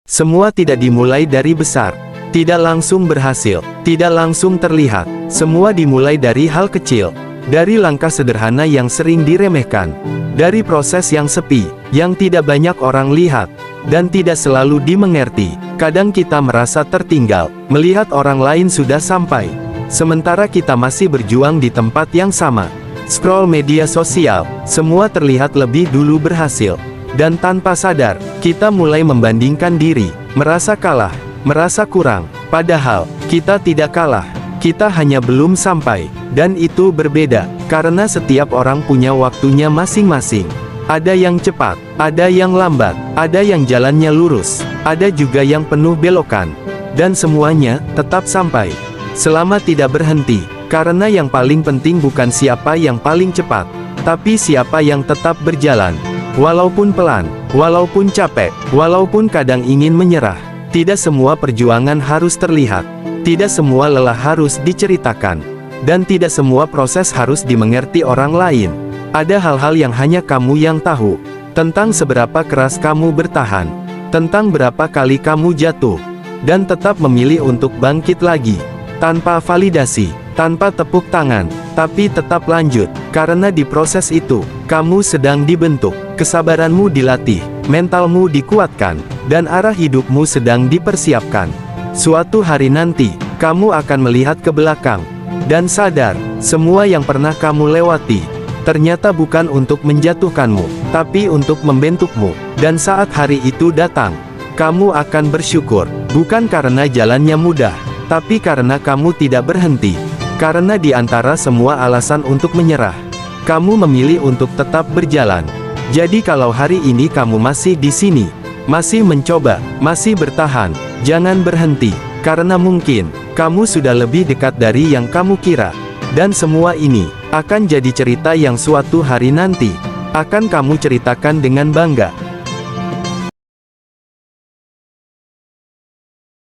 Semua tidak dimulai dari besar, tidak langsung berhasil, tidak langsung terlihat. Semua dimulai dari hal kecil, dari langkah sederhana yang sering diremehkan, dari proses yang sepi, yang tidak banyak orang lihat, dan tidak selalu dimengerti. Kadang kita merasa tertinggal, melihat orang lain sudah sampai, sementara kita masih berjuang di tempat yang sama. Scroll media sosial, semua terlihat lebih dulu berhasil. Dan tanpa sadar, kita mulai membandingkan diri, merasa kalah, merasa kurang. Padahal, kita tidak kalah, kita hanya belum sampai. Dan itu berbeda, karena setiap orang punya waktunya masing-masing. Ada yang cepat, ada yang lambat, ada yang jalannya lurus, ada juga yang penuh belokan. Dan semuanya, tetap sampai. Selama tidak berhenti. Karena yang paling penting bukan siapa yang paling cepat, tapi siapa yang tetap berjalan. Walaupun pelan, walaupun capek, walaupun kadang ingin menyerah. Tidak semua perjuangan harus terlihat. Tidak semua lelah harus diceritakan. Dan tidak semua proses harus dimengerti orang lain. Ada hal-hal yang hanya kamu yang tahu. Tentang seberapa keras kamu bertahan. Tentang berapa kali kamu jatuh. Dan tetap memilih untuk bangkit lagi. Tanpa validasi, tanpa tepuk tangan, tapi tetap lanjut. Karena di proses itu, kamu sedang dibentuk, kesabaranmu dilatih, mentalmu dikuatkan, dan arah hidupmu sedang dipersiapkan. Suatu hari nanti, kamu akan melihat ke belakang, dan sadar, semua yang pernah kamu lewati, ternyata bukan untuk menjatuhkanmu, tapi untuk membentukmu. Dan saat hari itu datang, kamu akan bersyukur, bukan karena jalannya mudah, tapi karena kamu tidak berhenti. Karena di antara semua alasan untuk menyerah, kamu memilih untuk tetap berjalan. Jadi kalau hari ini kamu masih di sini, masih mencoba, masih bertahan, jangan berhenti. Karena mungkin, kamu sudah lebih dekat dari yang kamu kira. Dan semua ini, akan jadi cerita yang suatu hari nanti, akan kamu ceritakan dengan bangga.